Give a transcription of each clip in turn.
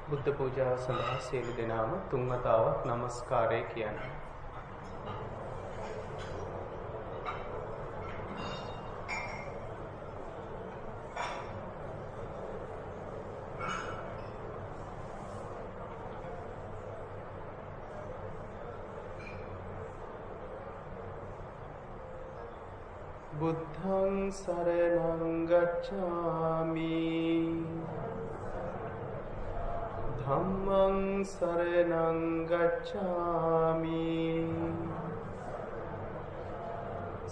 බුද්ධ පූජාව සඳහා සියලු දෙනාම තුන් වතාවක් নমස්කාරය කියන්න. බුද්ධං සරණං ගච්ඡාමි ධම්මං සරණං ගච්ඡාමි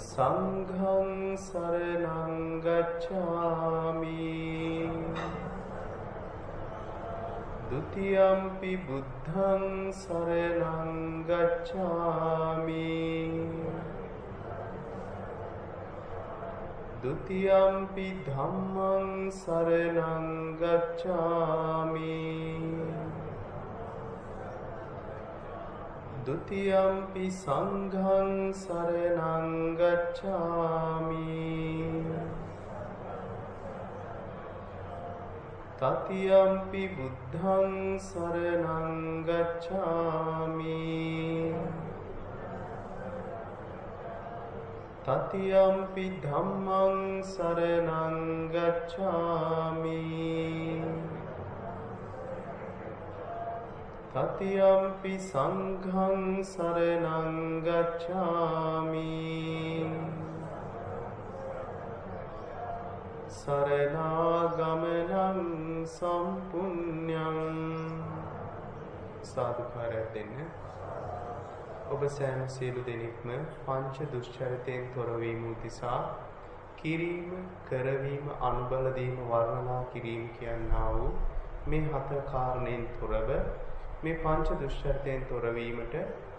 සංඝං සරණං ගච්ඡාමි ဒုတိယံ පි බුද්ධං සරණං ගච්ඡාමි द्वितीयंपि धम्मं शरणं गच्छामि द्वितीयंपि संघं शरणं गच्छामि तृतीयंपि बुद्धं शरणं गच्छामि तृतीयंपि धम्मं शरणं गच्छामि तृतीयंपि संघं शरणं गच्छामि शरणागमनं सम्पुण्यं साधुකාරය දෙන්න. ඔබ සෑම සියලු දෙනෙක්ම පංච දුෂ්චරිතයෙන් තොර වීම උදෙසා කිරීම, කරවීම, අනුබල දීම, වර්ණනා කිරීම කියනා වූ මේ හතර කාරණෙන් තොරව මේ පංච දුෂ්චරිතයෙන් තොර වීමට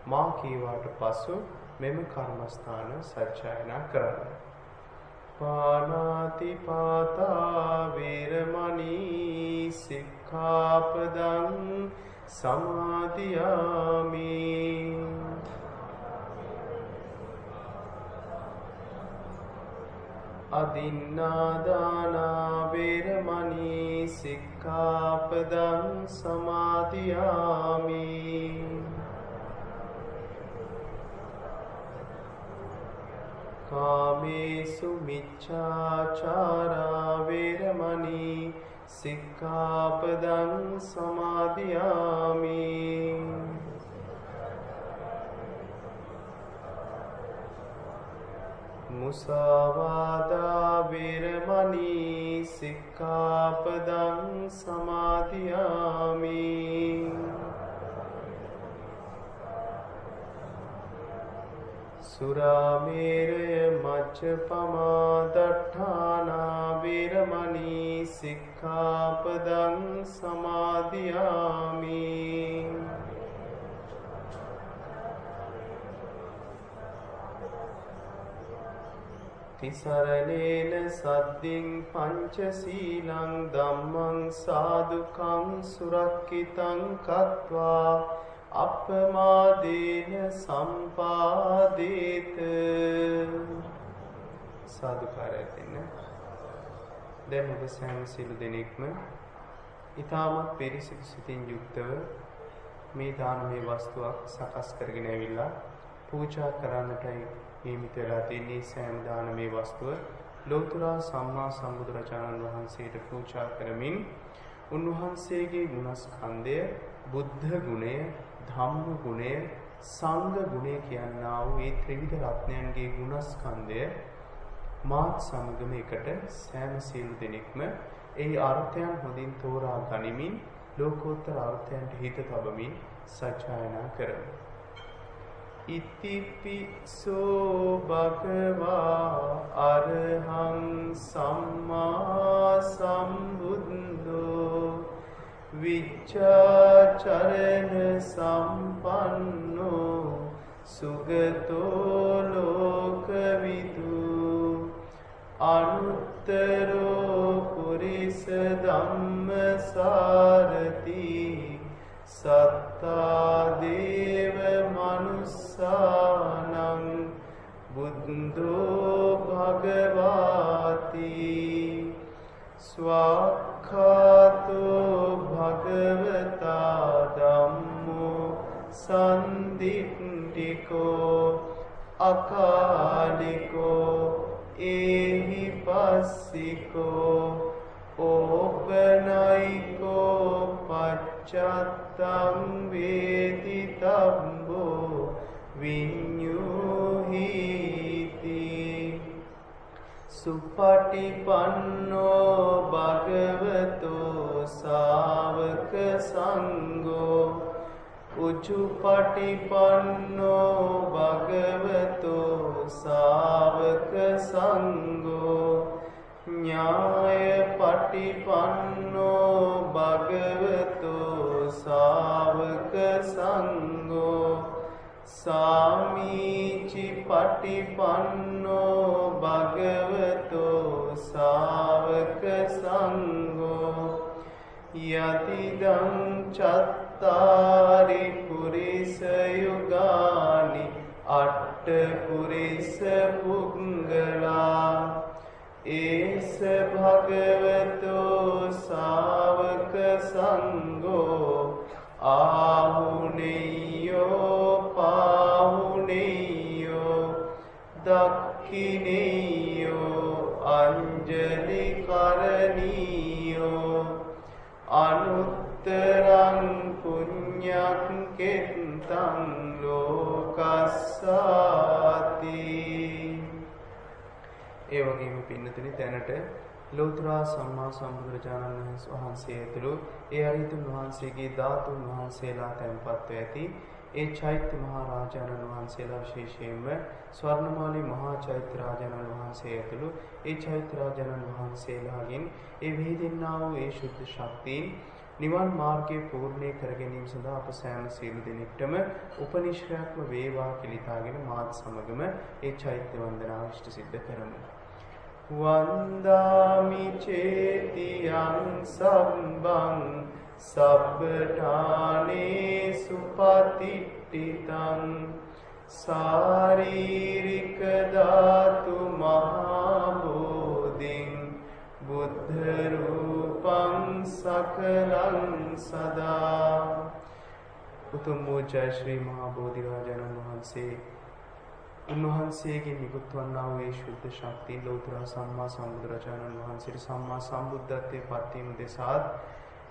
මා කීවාට පසු මෙම කර්මස්ථාන සජ්ජායනා කරන්න. පාණාති පාතා වේරමණී සික්ඛාපදං සමාදියාමි අදින්නාදානා වේරමණී සික්ඛාපදං සමාදියාමි කාමේසු මිච්ඡාචාරා වේරමණී සික්ඛාපදං සමාදියාමි මුසාවාදා වේරමණී සික්ඛාපදං සමාදියාමි සුරාමේරය මච්චපමා දට්ඨානා වේරමණී සික්ඛාපදං සමාදියාමි තිසරණේන සද්දින් පංචශීලං ධම්මං සාදුකං සුරක්ඛිතං කତ୍වා අප්පමාදේන සම්පාදේත සාදුකාරය දෙන්න. දැන් ඔබ සෑම සියලු දෙනෙක්ම ඊටමත් පිරිසිදු සිතින් යුක්තව මේ දානමය වස්තුවක් සකස් කරගෙන ඇවිල්ලා පූජා කරන්නටයි නියමිත වෙලා තින්නේ. සෑම දානමය වස්තුව ලෝතර සම්මා සම්බුදුරජාණන් වහන්සේට පූජා කරමින් උන්වහන්සේගේ ගුණස්කන්ධය, බුද්ධ ගුණය, ධම්ම ගුණය, සංඝ ගුණය කියනා වූ මේ ත්‍රිවිධ රත්නයන්ගේ ගුණස්කන්ධය මාත් සමගම එකට සෑම සියලු දෙනෙක්ම ඒ අර්ථයන් හොඳින් තෝරා ගනිමින් ලෝකෝත්තර අර්ථයන්ට හිත තබමින් සජ්ජායනා කරමු. ඉතිපිසෝ භගවා අරහං සම්මා සම්බුද්ධෝ විච්ඡාචරණ සම්පන්නෝ සුගතෝ ලෝකවිදු අනුත්තරෝ පුරිස ධම්මසාරති සත්තා දේව මනුස්සානං බුද්ධෝ භගවාති ස්වාක්ඛාතෝ භග භගවතා ධම්මෝ සන්දිට්ඨිකෝ අකාලිකෝ ඒහි පස්සිකෝ ඕපනයිකෝ පච්චත්තං වේති තබ්බෝ විඤ්ඤුහිති සුපටිපන්නෝ භගවතෝ ශාවක සංඝෝ උචුපටිපන්නෝ භගවතෝ ශාවක සංඝෝ ඥායපටිපන්නෝ භගවතෝ ශාවක සංඝෝ සාමීචි පටිපන්නෝ භගවතෝ ශාවක සංඝෝ යතිදං චත්තාරි පුරිස යුගානි අට්ඨ පුරිස පුංගලා ඒස භගවතෝ ශාවක සංඝෝ ආහුනේයෝ පාහුනේයෝ දක්ඛිනේයෝ අංජලි කරණීයෝ අනුත්තරං පුඤ්ඤං කෙත්තං ලෝකස්සාති. ඒ වගේම පින්නතුනි දැනට ලෝතර සම්මා සම්බුදුරජාණන් වහන්සේ ඇතුළු ඒ අරියතුන් වහන්සේගේ ධාතුන් වහන්සේලා තැන්පත්ව ඇති ඒ චෛත්‍ය මහා රාජානන් වහන්සේලා විශේෂයෙන්ම ස්වර්ණමාලී මහා චෛත්‍ය රාජානන් වහන්සේ ඇතුළු ඒ චෛත්‍ය රාජානන් වහන්සේලාගෙන් ඒ වේදින්නා වූ ඒ ශුද්ධ ශක්තියින් නිවන් මාර්ගයේ පූර්ණේ කර ගැනීම සඳහා අප සෑම සියලු දෙනෙක්ටම උපනිශ්‍රයක්ම වේවා කියලා හිතාගෙන මාත් සමගම ඒ චෛත්‍ය වන්දනාව ඉෂ්ට සිද්ධ කරමු. වන්දාමි චේතියං සම්බං සබ්බඨානේ සුපතිට්ඨිතං සාරීරික ධාතු මහා බෝධින් බුද්ධ රූපං සකලං සදා. උතුම් වූ ජය ශ්‍රී මහා බෝධිරාජාණන් වහන්සේ උන්වහන්සේගේ නිකුත් වන්නා වූ ශුද්ධ ශක්තිය ලෝතර සම්මා සම්බුදුරජාණන් වහන්සේට සම්මා සම්බුද්ධත්වයේ පත්වීම දෙසාත්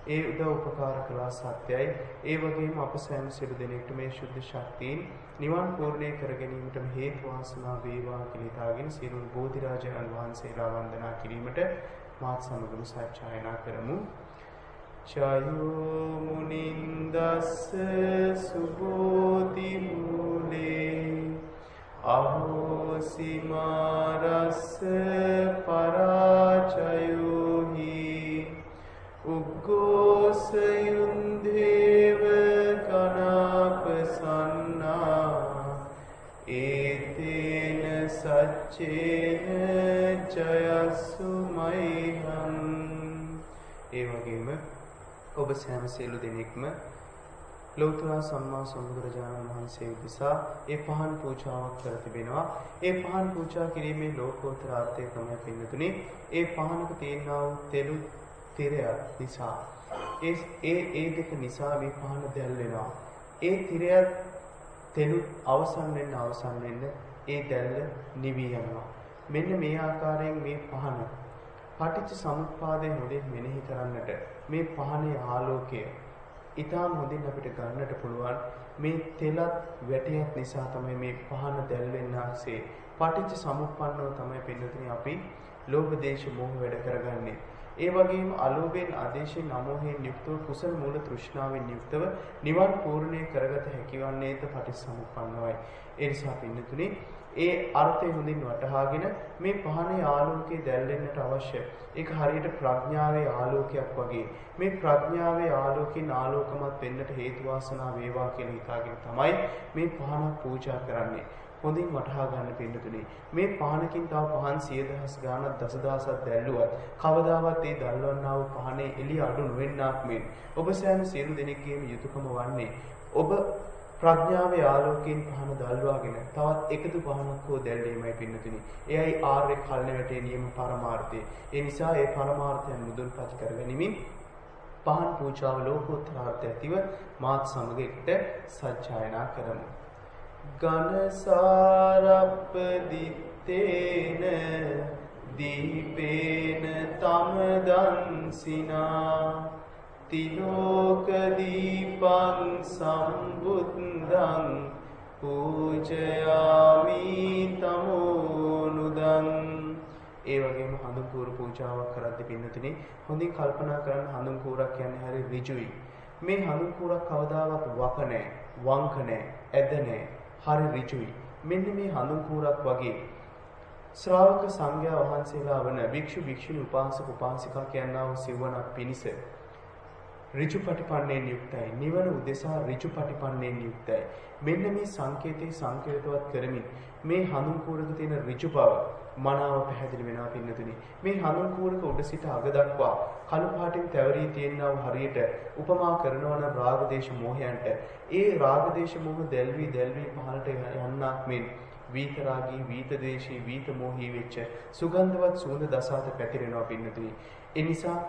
ඒ උදව් උපකාර කළා සත්‍යයි. ඒ වගේම අප සෑම සියලු දෙනෙක්ට මේ ශුද්ධ ශක්තියින් නිවන් පූර්ණේ කර ගැනීමට හේතු වාසනා වේවා කියලා හිතාගෙන සියලු බෝධිරාජාණන් වහන්සේලා වන්දනා කිරීමට මාත් සමගම සත්‍යයනා කරමු. චයෝ මුනින්දස්ස සුබෝධි මූලේ අහෝසිමාරස්ස පරාචයෝහි උග්ගෝසයුන්දේව කනාපසන්නා ඒතේන සච්චේන ජයස්සු මයිහං. ඒ වගේම ඔබ සෑම සියලු දෙනෙක්ම ලෝතර සම්මා සම්බුදුරජාණන් වහන්සේ උදෙසා ඒ පහන් පූජාවක් කර තිබෙනවා. ඒ පහන් පූජා කිරීමේ ලෝකෝත්තර අර්ථය තමයි පින්නතුනි ඒ පහනක තියෙනා වූ තෙලු තිරය නිසා ඒ දෙක නිසා මේ පහන දැල් වෙනවා. ඒ තිරයත් තෙලු අවසන් වෙන්න ඒ දැල්ල නිවි යනවා. මෙන්න මේ ආකාරයෙන් මේ පහන පටිච්ච සමුප්පාදයෙන් හොඳින් මෙනෙහි කරන්නට මේ පහනේ ආලෝකය ඊටාම හොඳින් අපිට ගන්නට පුළුවන්. මේ තෙලත් වැටියක් නිසා තමයි මේ පහන දැල් වෙන්නාසේ පටිච්ච සමුප්පන්නව තමයි පින්නතුනි අපි ලෝභ දේශ මොහ වැඩ කරගන්නේ. ඒ වගේම අලෝභයෙන් ආදේශයෙන් අමෝහයෙන් යුක්තව කුසල මූල තෘෂ්ණාවෙන් යුක්තව නිවන් පූර්ණේ කරගත හැකිවන්නේත පටිච්චසමුප්පන්නවයි. ඒ නිසා පින්නතුනි ඒ අර්ථය හොඳින් වටහාගෙන මේ පහනේ ආලෝකයේ දැල්වෙන්නට අවශ්‍ය. ඒක හරියට ප්‍රඥාවේ ආලෝකයක් වගේ. මේ ප්‍රඥාවේ ආලෝකයෙන් ආලෝකමත් වෙන්නට හේතු වාසනා වේවා කියලා හිතාගෙන තමයි මේ පහන පූජා කරන්නේ. හොඳින් වටහා ගන්න පින්නතුනි මේ පහනකින් තව පහන් 100,000 ගාණක් දසදහසක් දැල්ලුවත් කවදාවත් ඒ දැල්වන්නා වූ පහනේ එළිය අඩු නොවෙන්නාක් මෙන් ඔබ සෑම සියලු දෙනෙක්ගේම යුතුයකම වන්නේ ඔබ ප්‍රඥාවේ ආලෝකයෙන් පහන දල්වාගෙන තවත් එකදු පහනක් හෝ දැල්වීමයි පින්නතුනි. එයයි ආර්ය කල්ණ වැටේ නියම පරමාර්ථය. ඒ නිසා ඒ පරමාර්ථයන් මුදුන්පත් කරගනිමින් පහන් පූජාව ලෝකෝත්තර අර්ථය ඇතිව මාත් සමග එකට සජ්ජායනා කරමු. ඝනසාරප්ප දිත්තේන දීපේන තම දන්සිනා තිලෝක දීපං සම්බුද්ධං පූජයාමි තමෝනුදං. ඒ වගේම හඳුන් කූර පූජාවක් කරද්දී පින්නතුනි හොඳින් කල්පනා කරන්න හඳුන් කූරක් කියන්නේ හරි ඍජුයි. මේ හඳුන් කූරක් කවදාවත් වක නැහැ, වංක නැහැ, ඇද නැහැ. හරි ඍජුයි. මෙන්න මේ හඳුන් කූරක් වගේ ශ්‍රාවක සංඝයා වහන්සේලා වන භික්ෂු භික්ෂුණී උපාසක උපාසිකා කියනා වූ සිවණක් පිණිස ඍජුපටිපන්නයෙන් යුක්තයි. නිවන උදෙසා ඍජුපටිපන්නයෙන් යුක්තයි. මෙන්න මේ සංකේතේ සංකේතවත් කරමින් මේ හඳුන් කූරක තියෙන ඍජු බව මනාව පැහැදිලි වෙනවා පින්නතුනි. මේ හඳුන් කූරක උඩ සිට අග දක්වා කළු පාටින් තැවරී තියෙනා වූ හරියට උපමා කරනවා නම් රාග දේශ මොහයන්ට ඒ රාග දේශ මොහ දැල්වි පහළට යන්නක් මෙන් වීත රාගී වීත දේශී වීත මොහී වෙච්ච සුගන්ධවත් සුවඳ දසාත පැතිරෙනවා පින්නතුනි. ඒ නිසා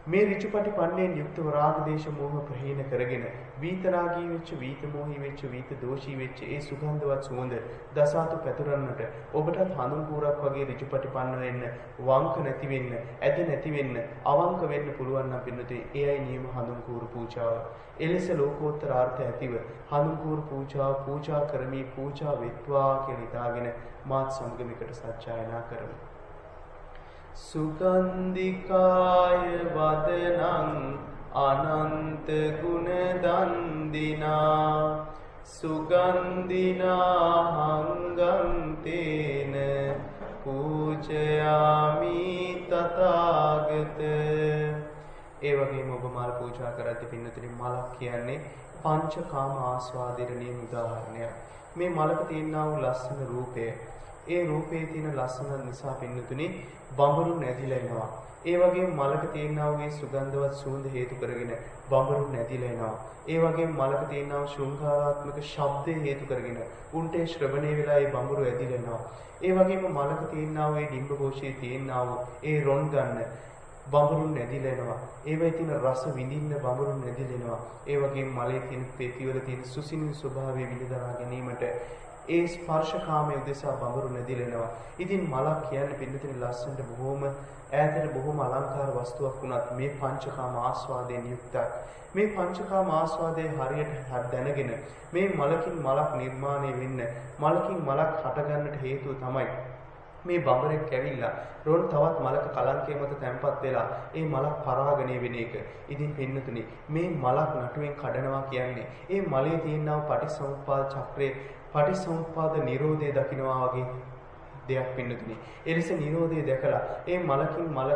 මේ ඍජුපටිපන්නයෙන් යුක්තව රාග දේශ මොහ ප්‍රහීන කරගෙන වීත රාගී වෙච්ච වීත මොහී වෙච්ච වීත දෝෂී වෙච්ච ඒ සුගන්ධවත් සුවඳ දසාතු පැතුරන්නට ඔබටත් හඳුන් කූරක් වගේ ඍජුපටිපන්න වෙන්න, වංක නැති වෙන්න, ඇද නැති වෙන්න, අවංක වෙන්න පුළුවන් නම් පින්නතුනි එයයි නියම හඳුන් කූර පූජාව. එලෙස ලෝකෝත්තර අර්ථය ඇතිව හඳුන් කූර පූජාව පූජා කරමි පූජා වෙත්වා කියලා හිතාගෙන මාත් සමග මේකට සත්‍යයනා කරමු. සුගන්ධිකාය වදනං අනන්ත ගුණ දන්දිනා සුගන්ධිනා හංගං තේන පූජයාමි තථාගත. ඒ වගේම ඔබ මල් පූජා කරද්දී පින්නතුනි මලක් කියන්නේ පංචකාම ආස්වාදයේ නියම උදාහරණයක්. මේ මලක තියෙනා වූ ලස්සන රූපය, ඒ රූපයේ තියෙන ලස්සන නිසා පින්නතුනි බඹරු නැදිලා එනවා. ඒ වගේම මලක තියෙනා වූ සුගන්ධවත් සුවඳ හේතු කරගෙන බඹරු නැදිලා එනවා. ඒ වගේම මලක තියෙනා වූ ශෘංගාරාත්මක ශබ්දය හේතු කරගෙන උන්ට ශ්‍රවණය වෙලා ඒ බඹරු ඇදිලා එනවා. ඒ වගේම මලක තියෙනා වූ ඩිම්බ ഘോഷයේ තියෙනා වූ ඒ රොන් ගන්න බඹරුන් නැදිලා එනවා. ඒවයි තියෙන රස විඳින්න බඹරුන් නැදිලා එනවා. ඒ වගේම මලේ තියෙන පෙතිවල තියෙන සුසිනින් ස්වභාවය විඳදරා ගැනීමට ඒ ස්පර්ශකාමයේ උදෙසා බඹරු නැදිලෙනවා. ඉතින් මලක් කියන්නේ පින්නතින ලස්සනට බොහොම ඈතට බොහොම අලංකාර වස්තුවක් වුණත් මේ පංචකාම ආස්වාදයෙන් යුක්තයි. මේ පංචකාම ආස්වාදයේ හරියට දැනගෙන මේ මලකින් මලක් නිර්මාණය වෙන්න, මලකින් මලක් හටගන්නට හේතුව තමයි මේ බඹරෙක් ඇවිල්ලා රොන් තවත් මලක කලංකය මත තැම්පත් වෙලා ඒ මලක් පරාගණය වෙන එක. ඉතින් පින්නතුනි මේ මලක් නටුවෙන් කඩනවා කියන්නේ ඒ මලේ තියෙනා පටිසමුප්පාද චක්‍රයේ පටිසමුප්පාද නිරෝධය දකින්නවා වගේ දෙයක් පින්නතුනි. ඒ නිසා නිරෝධය දැකලා ඒ මලකින් මල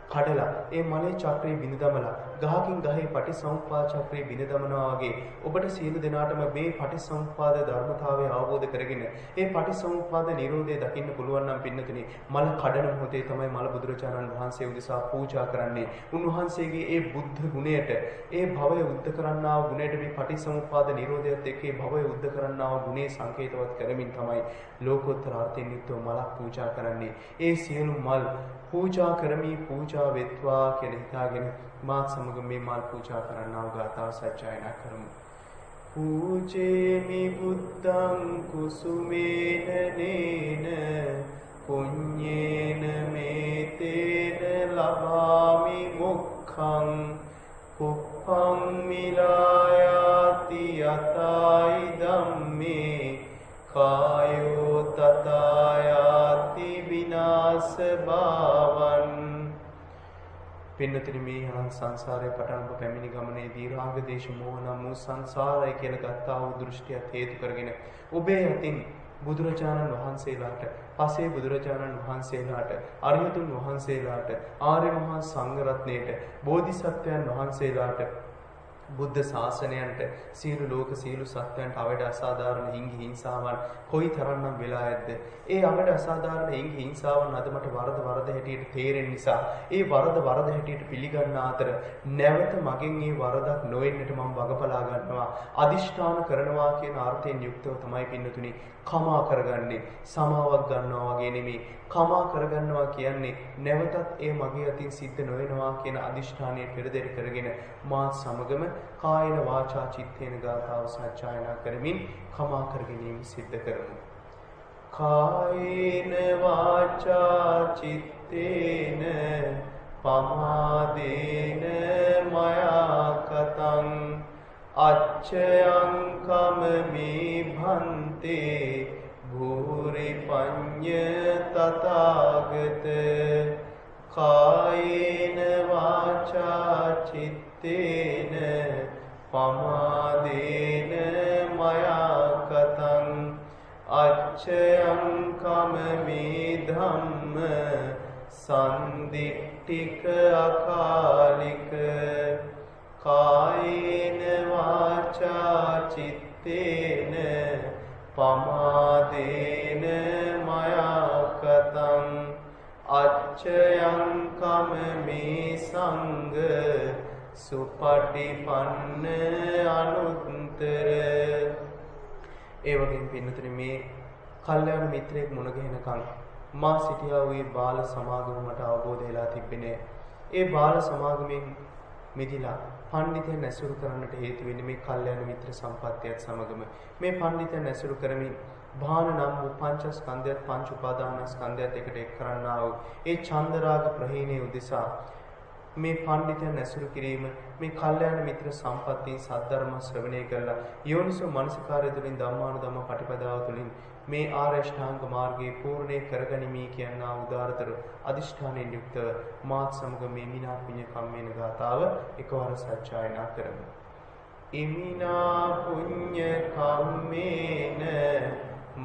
කඩලා ඒ මලේ චක්‍රේ බිඳ දමලා ගහකින් ගහේ පටිසමුප්පාද චක්‍රේ බිඳ දමනවා වගේ ඔබට සියලු දෙනාටම මේ පටිසමුප්පාද ධර්මතාවය අවබෝධ කරගෙන ඒ පටිසමුප්පාද නිරෝධය දකින්න පුළුවන් නම් පින්නතුනි මල කඩන මොහොතේ තමයි මල බුදුරජාණන් වහන්සේ උදෙසා පූජා කරන්නේ. උන්වහන්සේගේ ඒ බුද්ධ ගුණයට, ඒ භවය උද්ද කරන්නා වූ ගුණයට මේ පටිසමුප්පාද නිරෝධයත් එක්ක ඒ භවය උද්ද කරන්නා වූ ගුණේ සංකේතවත් කරමින් තමයි ලෝකෝත්තර අර්ථයෙන් යුක්තව මලක් පූජා කරන්නේ. ඒ සියලු මල් පූජා කරමි පූජා වෙත්වා කියලා හිතාගෙන මාත් සමග මේ මල් පූජා කරන්නා වූ ගාථාව සජ්ජායනා කරමු. පූජේමි බුද්ධං කුසුමේන නේන පුඤ්ඤේන මේතේන ලභාමි මුක්ඛං කුප්පං මිලායාති යතයි ධම්මේ කායෝ තථායාති විනාශ භාවං. පින්නතුනි මේ සංසාරේ පටන් පැමිණි ගමනේදී රාග දේශ මොහ නම් වූ සංසාරය කියලා ගත්තා වූ දෘෂ්ටියත් හේතු කරගෙන ඔබේ අතින් බුදුරජාණන් වහන්සේලාට, පසේ බුදුරජාණන් වහන්සේලාට, අරිහතුන් වහන්සේලාට, ආර්ය මහා සංඝ රත්නයට, බෝධිසත්වයන් වහන්සේලාට බුද්ධ ශාසනයන්ට සියලු ලෝක සියලු සත්වයන්ට අවඩ අසාධාරණ හිංගි හිංසාවන් කොයි තරම්නම් වෙලා ඇද්ද? ඒ අවඩ අසාධාරණ හිංගි හිංසාවන් අද මට වරද හැටියට තේරෙන නිසා ඒ වරද හැටියට පිළිගන්න අතර නැවත මගෙන් ඒ වරදක් නොවෙන්නට මම වගබලා ගන්නවා. අදිෂ්ඨාන කරනවා කියන අර්ථයෙන් යුක්තව තමයි පින්නතුනි කමා කරගන්නේ. සමාවක් ගන්නවා වගේ නෙමෙයි. කමා කරගන්නවා කියන්නේ නැවතත් ඒ මගේ අතින් සිද්ධ නොවෙනවා කියන අදිෂ්ඨානය පෙරදරි කරගෙන මාත් සමගම කායන වාචා චිත්තේන ගාථාව සජ්ජායනා කරමින් කමා කර ගැනීම සිද්ධ කරමු. කායේන වාචා චිත්තේන පමාදේන මයා කතං අච්චයං කමමේ භන්තේ භූරි පඤ්ඤ තථාගත කායේන වාචා චිත්තේන පමාදේන මයා කතං අච්චයං කමමේ ධම්ම සන්දිට්ඨික අකාලික කායේන වාචා චිත්තේන පමාදේන මයා කතං අච්චයං කමමේ සංඝ සුපටිපන්න අනුත්තර. ඒ වගේම පින්නතුනි මේ කල්යාණ මිත්‍රයෙක් මුණ ගැහෙනකන් මා සිටියා වූ බාල සමාගම මට අවබෝධ වෙලා තිබෙන්නේ. ඒ බාල සමාගමෙන් මිදිලා පඬිතයන් ඇසුරු කරන්නට හේතු වෙන්නේ මේ කල්යාණ මිත්‍ර සම්පත්තියත් සමගම. මේ පඬිතයන් ඇසුරු කරමින් භාන නම් වූ පංචස්කන්ධයත් පංච උපාදානස්කන්ධයත් එකට එක් කරන්නා වූ ඒ චන්දරාග ප්‍රහීණය උදෙසා මේ පඬිතයන් ඇසුරු කිරීම මේ කල්යාණ මිත්‍ර සම්පත්තියෙන් සද්ධර්ම ශ්‍රවණය කරලා යෝනිසෝ මනසිකාරය තුළින් ධම්මානුධම්ම පටිපදාව තුළින් මේ ආර්ය අෂ්ටාංග මාර්ගයේ පූර්ණේ කරගනිමි කියනා උදාරතර අදිෂ්ඨානයෙන් යුක්තව මාත් සමග මේ මිනා පුඤ්ඤ කම්මේන ගාතාව එකවර සජ්ජායනා කරමු. ඉමිනා පුඤ්ඤ කම්මේන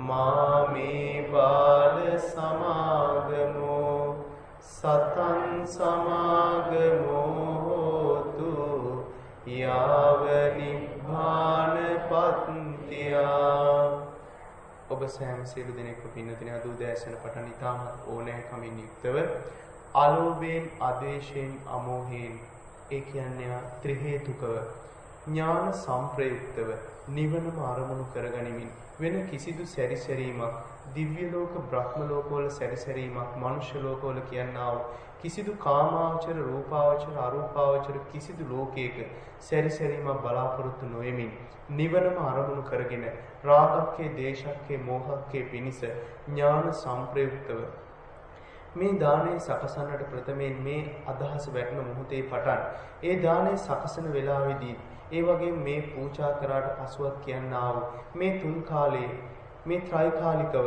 මාමේ බාල සමාගමෝ සතං සමාගමෝ හෝතු යාව නිබ්බාන පත්තියා. ඔබ සෑම සියලු දෙනෙක්ම පින්නතුනි අද උදෑසන පටන් ඉතාමත් ඕනෑකමින් යුක්තව අලෝභයෙන් අද්වේෂයෙන් අමෝහයෙන් ඒ කියන්නේ ත්‍රි හේතුකව ඥාන සම්ප්‍රයුක්තව නිවනම අරමුණු කරගනිමින් වෙන කිසිදු සැරිසැරීමක් දිව්‍ය ලෝක බ්‍රහ්ම ලෝකවල සැරිසැරීමක් මනුෂ්‍ය ලෝකවල කියනවා කිසිදු කාමාවචර රූපාවචර අරූපාවචර කිසිදු ලෝකයක සැරිසැරීමක් බලාපොරොත්තු නොවෙමින් නිවනම අරමුණු කරගෙන රාගක්කේ දේශක්කේ මෝහක්කේ පිනිස ඥාන සම්ප්‍රයුක්තව මේ දානේ සකසන්නට ප්‍රථමයෙන් මේ අදහස වැටෙන මොහොතේ පටන් ඒ දානේ සකසන වෙලාවේදී ඒ වගේම මේ පූජා කරාට පසුවත් කියන්නා වූ මේ තුන් කාලයේ මේ ත්‍රිකාලිකව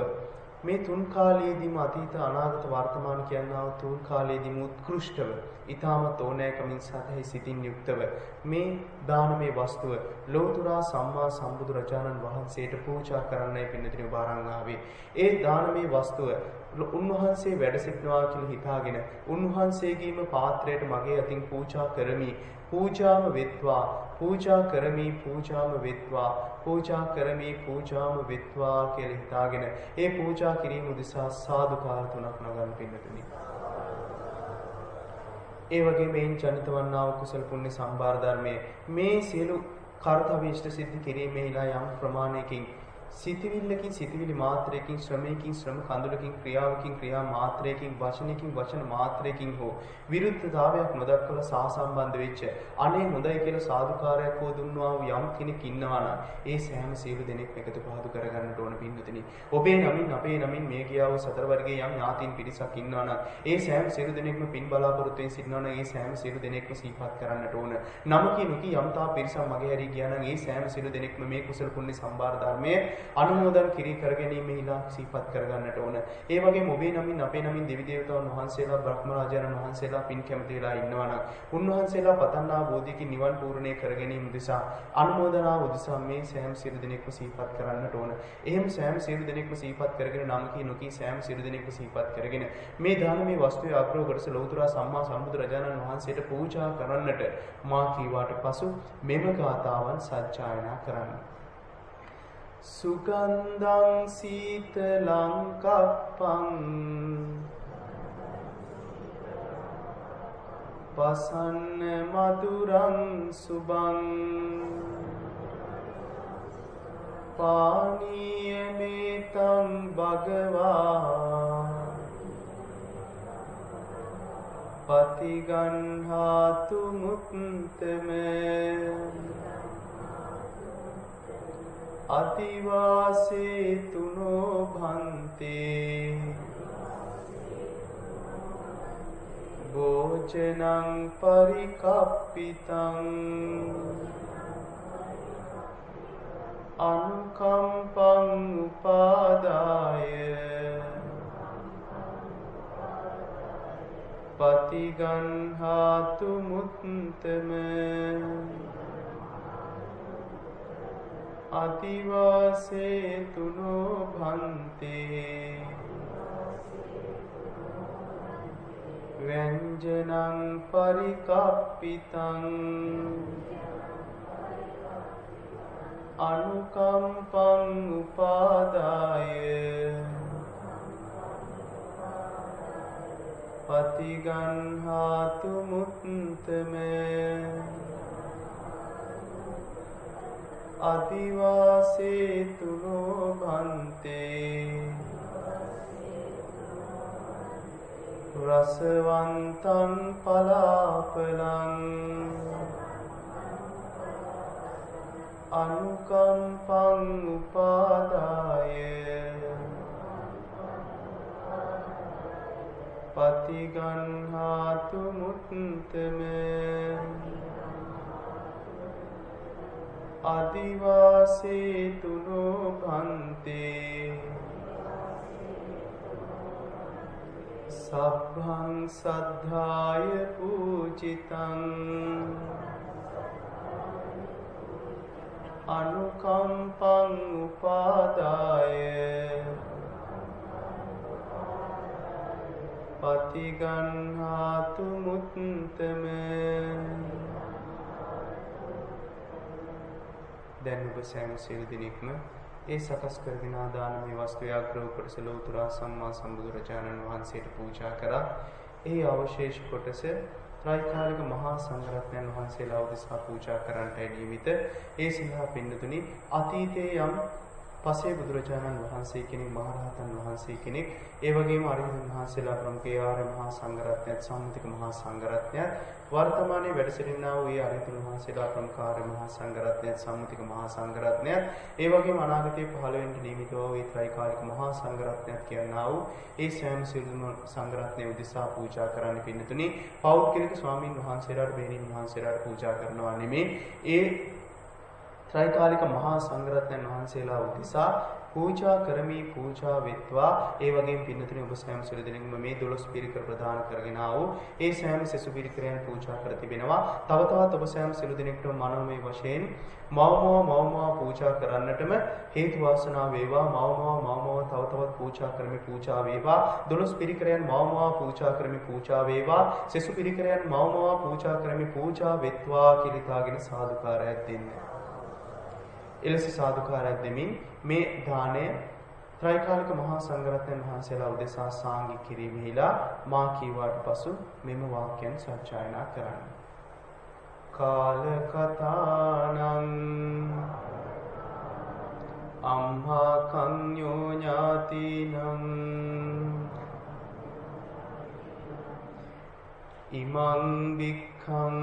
මේ තුන් කාලයේදීම අතීත අනාගත වර්තමාන කියන්නා වූ තුන් කාලයේදීම උත්කෘෂ්ඨව ඊ타මත් ඕනෑකමින් සතෙහි සිතින් යුක්තව මේ දානමය වස්තුව ලෝතුරා සම්මා සම්බුදු රජාණන් වහන්සේට පූජා කරන්නයි පින්නතුනි ඔබ අරන් ආවේ. ඒ දානමය වස්තුව උන්වහන්සේ වැඩ සිටනවා කියලා හිතාගෙන උන්වහන්සේගේම පාත්‍රයට මගේ අතින් පූජා කරමි. පූජාම වෙත්වා පූජා කරමි පූජාම වෙත්වා පූජා කරමි පූජාම වෙත්වා කියලා හිතාගෙන ඒ පූජා කිරීම උදෙසා සාදුකාර තුනක් නගන්න පින්නතුනි. ඒ වගේ මේන් ජනිත වන්නා වූ කුසල පුණ්‍ය සම්භාර ධර්මයේ මේ සියලු කාර්යය ඉෂ්ට සිද්ධ කිරීමේලා යම් ප්‍රමාණයකින් සිතවිල්ලකින් සිතවිලි මාත්‍රයකින් ශ්‍රමයකින් ශ්‍රම කඳුලකින් ක්‍රියාවකින් ක්‍රියා මාත්‍රයකින් වචනකින් වචන මාත්‍රයකින් හෝ විරුද්ධතාවයක් නොදක්වලා සාසම්බන්ධ වෙච්ච අනේ හොඳයි කියලා සාදුකාරයක් හෝ දුන්නා වූ යම් කෙනෙක් ඉන්නවා නම් ඒ සෑම සියලු දෙනෙක් එකතු පහදු කරගන්නට ඕන පින්නතුනි. ඔබේ නමින් අපේ නමින් මේ ගියා වූ සතර වර්ගයේ යම් ඥාතීන් පිරිසක් ඉන්නවා නම් ඒ සෑම සියලු දෙනෙක්ම පින් බලාපොරොත්තුෙන් සිටිනවා නම් ඒ සෑම සියලු දෙනෙක්ම සිහිපත් කරන්නට ඕන. නම කිනුකි යම් තා පිරිසක් මගේ හැරී ගියා නම් ඒ සෑම සියලු දෙනෙක්ම මේ කුසල පුණ්‍ය සම්භාර ධර්මයේ අනුමෝදන් කිරී කර ගැනීමෙහිලා සිහිපත් කරගන්නට ඕන. ඒ වගේම ඔබේ නමින් අපේ නමින් දෙවි දේවතාවුන් වහන්සේලා බ්‍රහ්ම රාජානන් වහන්සේලා පින් කැමති වෙලා ඉන්නවා නම් උන්වහන්සේලා පතන්නා බෝධියකින් නිවන් පූර්ණේ කර ගැනීම උදෙසා අනුමෝදනා උදෙසා මේ සෑම සියලු දෙනෙක්ම සිහිපත් කරන්නට ඕන. එහෙම සෑම සියලු දෙනෙක්ම සිහිපත් කරගෙන නම් කී නොකී සෑම සියලු දෙනෙක්ම සිහිපත් කරගෙන මේ දානමේ වස්තුවේ අග්‍රව කොටස ලෞතර සම්මා සම්බුදු රජාණන් වහන්සේට පූජා කරන්නට මා කීවාට පසු මෙම ගාථාවන් සජ්ජායනා කරන්න. සුගන්ධං සීතලං කප්පං පසන්න මధుරං සුබං පානීය මේතං භගවා පතිගන්හාතු මුත්තම අතිවාසේතුනෝ භන්තේ භෝජනං පරිකප්පිතං අනුකම්පං උපාදාය පතිගන්හාතු මුත්තම අතිවාසේතුනෝ භන්තේ ව්‍යංජනං පරිකප්පිතං අනුකම්පං උපාදාය පතිගන්හාතු මුත්තම අතිවාසේතුනෝ භන්තේ රසවන්තං පලාපලං අනුකම්පං උපාදාය පතිගන්හාතු මුත්තම අදිවාසේතුනෝ භන්තේ සබ්බං සද්ධාය පූජිතං අනුකම්පං උපාදාය පතිගන්හාතු මුත්තම දැන් ඔබ සෑම සියලු දෙනෙක්ම ඒ සකස් කරගෙන ආදානමේ වස්තුවේ අග්‍රව කොටස ලෞතර සම්මා සම්බුදු රජාණන් වහන්සේට පූජා කරා. ඒ අවශේෂ කොටස ත්‍රිකාලික මහා සංඝරත්නයන් වහන්සේලා උදෙසා පූජා කරන්නටයි නියමිත. ඒ සඳහා පින්නතුනි අතීතයේ යම් පසේ බුදුරජාණන් වහන්සේ කෙනෙක්, මහරහතන් වහන්සේ කෙනෙක්, ඒ වගේම අරිහතන් වහන්සේලා ප්‍රමුඛ ආර්ය මහා සංඝරත්නයත් සම්මුතික මහා සංඝරත්නයත් වර්තමානයේ වැඩ සිටිනා වූ ඒ අරිහතන් වහන්සේලා ප්‍රමුඛ ආර්ය මහා සංඝරත්නයත් සම්මුතික මහා සංඝරත්නයත් ඒ වගේම අනාගතයේ පහළ වෙන්න නියමිත වූ ඒ ත්‍රිකාලික මහා සංඝරත්නයත් කියනා වූ ඒ සෑම සියලුම සංඝරත්නය උදෙසා පූජා කරන්න පින්නතුනි පෞද්ගලික ස්වාමීන් වහන්සේලාට, බෙහෙණින් වහන්සේලාට පූජා කරනවා නෙමේ. ඒ ත්‍රිකාලික මහා සංඝරත්නයන් වහන්සේලා උදෙසා පූජා කරමි, පූජා වෙත්වා. ඒ වගේම පින්නතුනි ඔබ සෑම සියලු දෙනෙක්ම මේ 12 පිරිකර ප්‍රදාන කරගෙන ආවෝ ඒ සෑම සෙසු පිරිකරයන් පූජා කර තිබෙනවා. තව තවත් ඔබ සෑම සියලු දෙනෙක්ට මනෝමය වශයෙන් මව්මව පූජා කරන්නටම හේතු වාසනා වේවා. මව්මව තව තවත් පූජා කරමි, පූජා වේවා. 12 පිරිකරයන් මව්මව පූජා කරමි, පූජා වේවා. සෙසු පිරිකරයන් මව්මව පූජා කරමි, පූජා වෙත්වා කියලා හිතාගෙන සාදුකාරයක් දෙන්න. එලෙස සාදුකාරයක් දෙමින් මේ දාණය ත්‍රිකාලික මහා සංඝරත්නයන් වහන්සේලා උදෙසා සාංගික කිරීමෙහිලා මා කීවාට පසු මෙම වාක්‍යයන් සජ්ජායනා කරන්න. කාල කතානං අම්හා කඤ්ඤෝ ඥාතිනං ඉමං වික්ඛං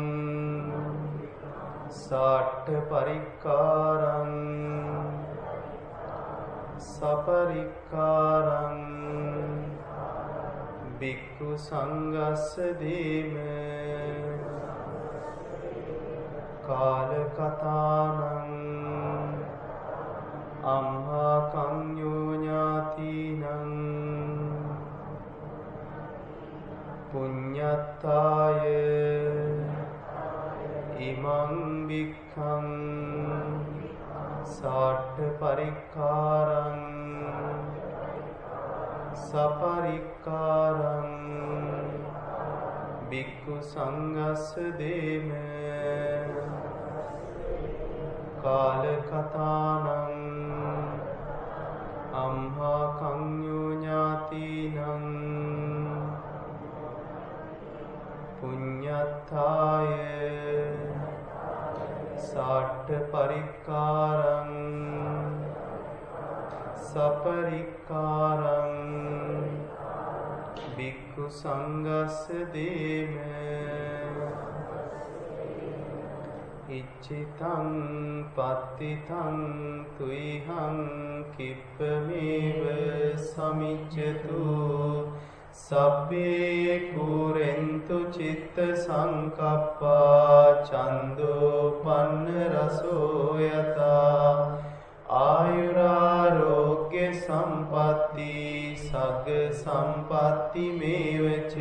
සාට්ඨ පරික්කාරං සපරික්කාරං භික්ඛු සංඝස්ස දීම කාල කතානං අම්හා වික්ඛං සාට්ඨ පරික්ඛාරං සපරික්ඛාරං භික්ඛු සංඝස්ස දේම කාල කතානං අම්හා කඤ්ඤෝ ඥාතිනං පුඤ්ඤත්තාය සාට්ඨ පරික්ඛාරං සපරික්ඛාරං භික්ඛු සංඝස්ස දේම ඉච්ඡිතං පත්තිතං තුයිහං කිප්පමේව සමිච්ඡතු සබ්බේ පුරෙන්තු චිත්ත සංකප්පා චන්தோ පන්න රසෝ යතා ආයුරාෝග්‍ය සම්පatti සග්ග සම්පatti මේවච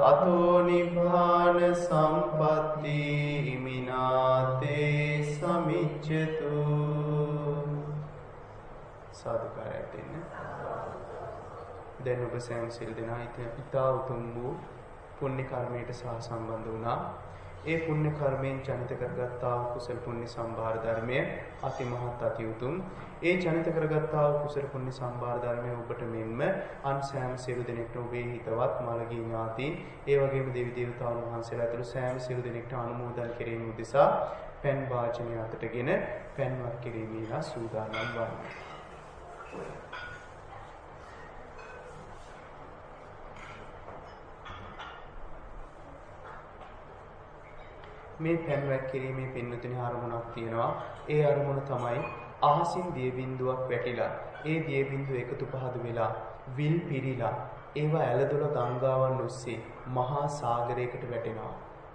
අතෝ නිබ්බාන සම්පatti හිමිනාතේ සමිච්ඡතු සාදුකාරය දෙන්න. දැන් ඔබ සෑම සිල් දෙනා ඉතා උතුම් වූ පුණ්‍ය කර්මයට සහ සම්බන්ධ වුණා. ඒ පුණ්‍ය කර්මයෙන් ජනිත කරගත්තා වූ කුසල පුණ්‍ය සම්භාර ධර්මය අති මහත් අති උතුම්. ඒ ජනිත කරගත්තා වූ කුසල පුණ්‍ය සම්භාර ධර්මය ඔබට මෙන්ම අන් සෑම සියලු දෙනෙකුට ඔබේ හිතවත් මළගිය ඥාතීන් ඒ වගේම දෙවි දේවතාවුන් වහන්සේලා ඇතුළු සෑම සියලු දෙනෙකුට අනුමෝදන් කිරීම උදෙසා පෙන් වාචනය අතටගෙන පෙන්වත් කිරීමේලා සූදානම් වන්න. මේ පැන්වත් කිරීමේ පින්නතුනි අරමුණක් තියෙනවා. ඒ අරමුණ තමයි අහසින් දිය බිඳුවක් වැටිලා ඒ දිය බිඳුව එකතු පහද වෙලා විල් පිරීලා ඒවා ඇලදොල ගංගාවන් ඔස්සේ මහා සාගරයකට වැටෙනවා.